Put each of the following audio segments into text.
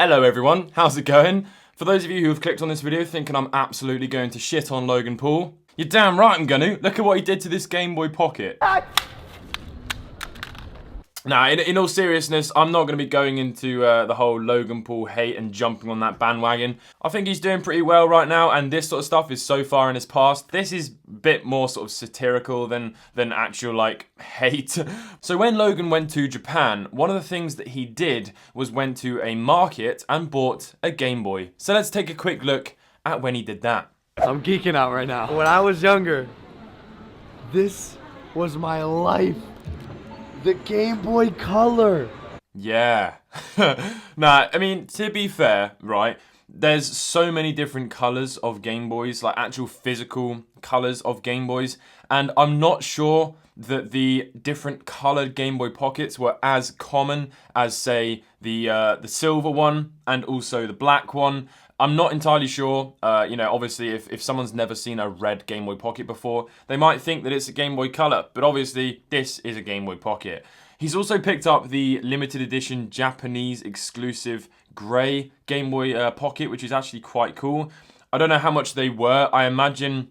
Hello everyone, how's it going? For those of you who have clicked on this video thinking I'm absolutely going to shit on Logan Paul, you're damn right I'm gonna. Look at what he did to this Game Boy Pocket. Now, in all seriousness, I'm not going to be going into the whole Logan Paul hate and jumping on that bandwagon. I think he's doing pretty well right now, and this sort of stuff is so far in his past. This is a bit more sort of satirical than actual, like, hate. So when Logan went to Japan, one of the things that he did was went to a market and bought a Game Boy. So let's take a quick look at when he did that. I'm geeking out right now. When I was younger, this was my life. The Game Boy Color. Yeah. Nah, I mean, to be fair, right, there's so many different colors of Game Boys, like actual physical colors of Game Boys, and I'm not sure that the different colored Game Boy Pockets were as common as, say, the silver one and also the black one. I'm not entirely sure. You know, obviously, if someone's never seen a red Game Boy Pocket before, they might think that it's a Game Boy Color, but obviously, this is a Game Boy Pocket. He's also picked up the limited edition Japanese exclusive grey Game Boy Pocket, which is actually quite cool. I don't know how much they were. I imagine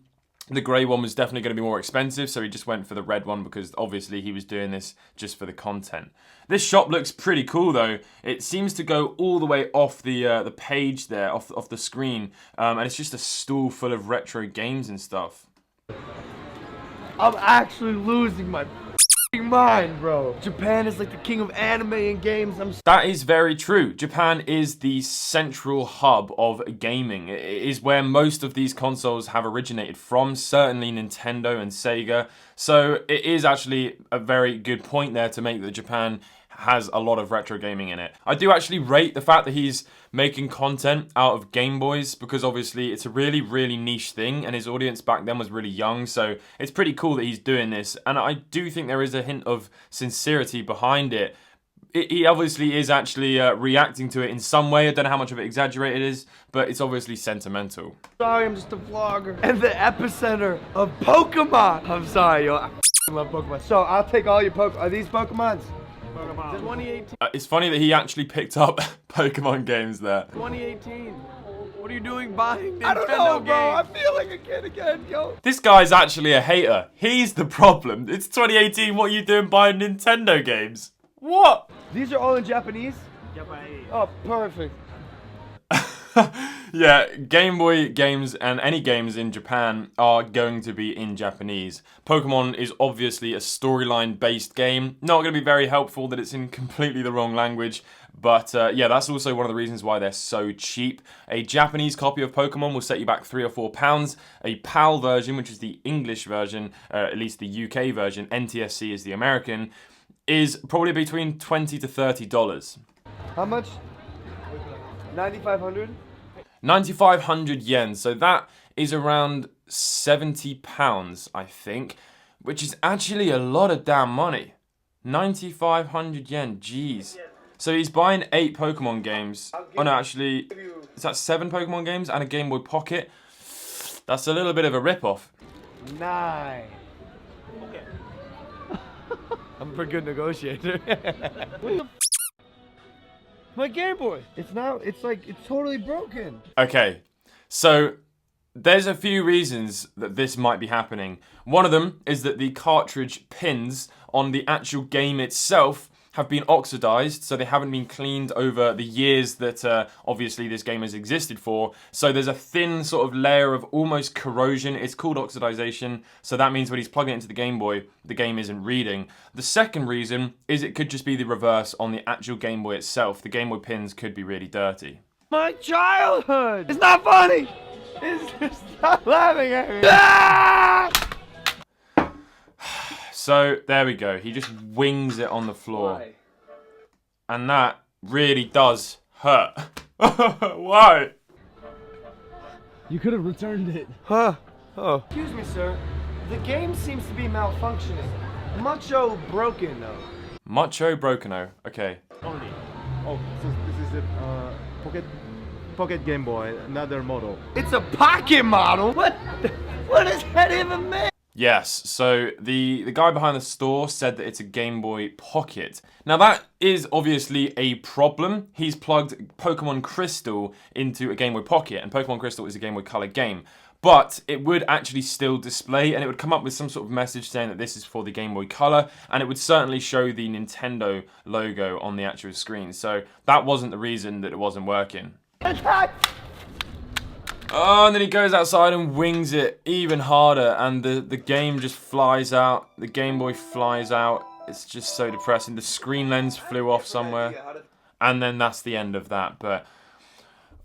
the grey one was definitely going to be more expensive, so he just went for the red one because obviously he was doing this just for the content. This shop looks pretty cool though. It seems to go all the way off the page there, off the screen, and it's just a stall full of retro games and stuff. I'm actually losing my mind, bro. Japan is like the king of anime and games. That is very true. Japan is the central hub of gaming. It is where most of these consoles have originated from, certainly Nintendo and Sega. So it is actually a very good point there to make that Japan has a lot of retro gaming in it. I do actually rate the fact that he's making content out of Game Boys because obviously it's a really, really niche thing and his audience back then was really young, so it's pretty cool that he's doing this, and I do think there is a hint of sincerity behind it. He obviously is actually reacting to it in some way. I don't know how much of it exaggerated it is, but it's obviously sentimental. Sorry, I'm just a vlogger. And the epicenter of Pokemon. I'm sorry, yo. I love Pokemon. So I'll take all your Are these Pokemons? 2018. It's funny that he actually picked up Pokemon games there. 2018. What are you doing buying Nintendo I don't know, bro. games? I feel like a kid again, yo. This guy's actually a hater. He's the problem. It's 2018. What are you doing buying Nintendo games? What? These are all in Japanese? Japanese. Oh, perfect. Yeah, Game Boy games and any games in Japan are going to be in Japanese. Pokemon is obviously a storyline based game. Not going to be very helpful that it's in completely the wrong language, but yeah, that's also one of the reasons why they're so cheap. A Japanese copy of Pokemon will set you back £3 or £4. A PAL version, which is the English version, at least the UK version, NTSC is the American, is probably between $20 to $30. How much? 9,500? 9,500 yen, so that is around £70, I think, which is actually a lot of damn money. 9,500 yen, jeez. So he's buying 8 Pokemon games. Oh no, actually, is that 7 Pokemon games and a Game Boy Pocket? That's a little bit of a rip-off. 9. Okay. I'm a pretty good negotiator. What the my Game Boy. It's totally broken. Okay, so there's a few reasons that this might be happening. One of them is that the cartridge pins on the actual game itself have been oxidized, so they haven't been cleaned over the years that obviously this game has existed for. So there's a thin sort of layer of almost corrosion. It's called oxidization, so that means when he's plugging it into the game isn't reading. The second reason is it could just be the reverse on the actual Game Boy itself. The Game Boy pins could be really dirty. My childhood! It's not funny! Stop laughing at me! Ah! So, there we go. He just wings it on the floor. Why? And that really does hurt. Why? You could have returned it. Huh? Oh. Excuse me, sir. The game seems to be malfunctioning. Mucho broken, though. Mucho brokeno. Okay. Only. Oh, so this is a pocket Game Boy, another model. It's a pocket model? What does that even mean? Yes, so the guy behind the store said that it's a Game Boy Pocket. Now that is obviously a problem. He's plugged Pokemon Crystal into a Game Boy Pocket, and Pokemon Crystal is a Game Boy Color game. But it would actually still display, and it would come up with some sort of message saying that this is for the Game Boy Color, and it would certainly show the Nintendo logo on the actual screen. So that wasn't the reason that it wasn't working. Oh, and then he goes outside and wings it even harder, and the game just flies out. The Game Boy flies out. It's just so depressing. The screen lens flew off somewhere, and then that's the end of that. But,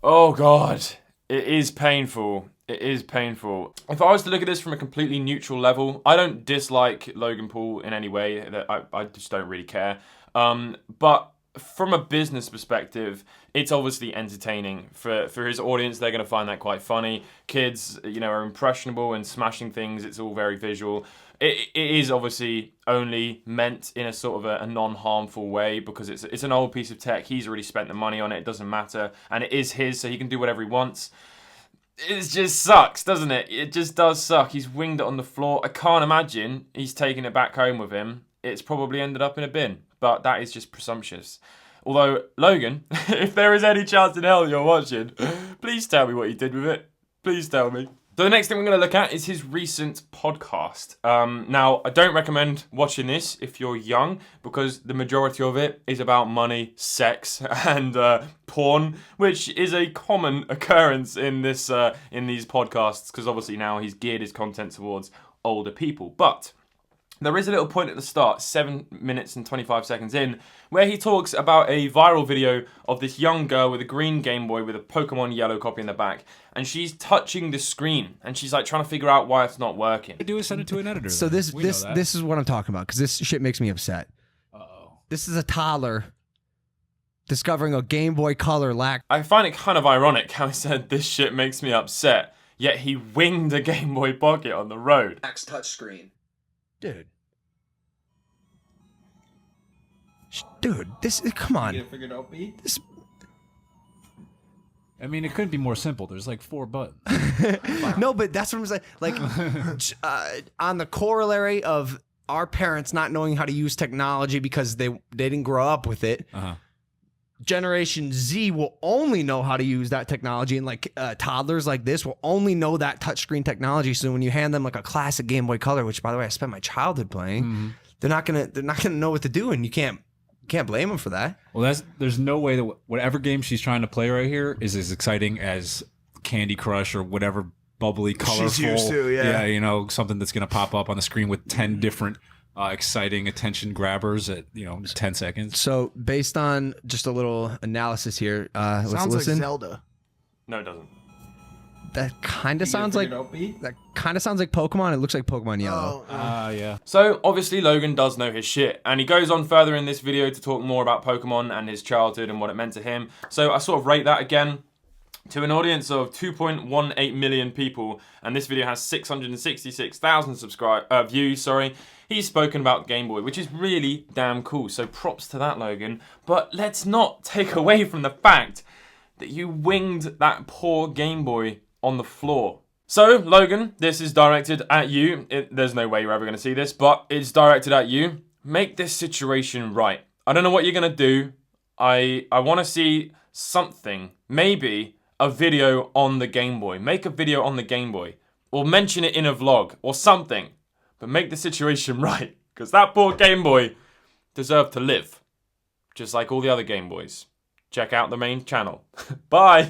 oh God, it is painful. It is painful. If I was to look at this from a completely neutral level, I don't dislike Logan Paul in any way. I just don't really care. But from a business perspective, it's obviously entertaining. For his audience, they're going to find that quite funny. Kids, are impressionable and smashing things. It's all very visual. It is obviously only meant in a sort of a non-harmful way because it's an old piece of tech. He's already spent the money on it. It doesn't matter. And it is his, so he can do whatever he wants. It just sucks, doesn't it? It just does suck. He's winged it on the floor. I can't imagine he's taking it back home with him. It's probably ended up in a bin. But that is just presumptuous. Although, Logan, if there is any chance in hell you're watching, please tell me what you did with it. Please tell me. So the next thing we're going to look at is his recent podcast. Now, I don't recommend watching this if you're young, because the majority of it is about money, sex, and porn, which is a common occurrence in these podcasts, because obviously now he's geared his content towards older people. But there is a little point at the start, 7 minutes and 25 seconds in, where he talks about a viral video of this young girl with a green Game Boy with a Pokemon yellow copy in the back, and she's touching the screen, and she's like trying to figure out why it's not working. Do is send it to an editor. So this is what I'm talking about, because this shit makes me upset. Uh-oh. This is a toddler discovering a Game Boy Color lack. I find it kind of ironic how he said this shit makes me upset, yet he winged a Game Boy Pocket on the road. Max touchscreen. Dude, this, come on. You get it figured out, B? This, I mean, it couldn't be more simple. There's like 4 buttons. no, but that's what I'm saying. Like, on the corollary of our parents not knowing how to use technology because they didn't grow up with it, Generation Z will only know how to use that technology, and like toddlers like this will only know that touchscreen technology. So when you hand them like a classic Game Boy Color, which by the way I spent my childhood playing, they're not gonna know what to do, and you can't blame them for that. Well, there's no way that whatever game she's trying to play right here is as exciting as Candy Crush or whatever bubbly, colorful. She's used to, yeah, something that's gonna pop up on the screen with 10 different exciting attention grabbers at 10 seconds. So based on just a little analysis here, let's Sounds listen. like Zelda. No, it doesn't. That kind of sounds like Pokemon. It looks like Pokemon Yellow. Yeah. So, obviously, Logan does know his shit, and he goes on further in this video to talk more about Pokemon and his childhood and what it meant to him. So, I sort of rate that again to an audience of 2.18 million people, and this video has 666,000 views, He's spoken about Game Boy, which is really damn cool, so props to that, Logan. But let's not take away from the fact that you winged that poor Game Boy on the floor. So, Logan, this is directed at you. There's no way you're ever going to see this, but it's directed at you. Make this situation right. I don't know what you're going to do. I want to see something. Maybe a video on the Game Boy. Make a video on the Game Boy. Or mention it in a vlog. Or something. But make the situation right. Because that poor Game Boy deserved to live. Just like all the other Game Boys. Check out the main channel. Bye!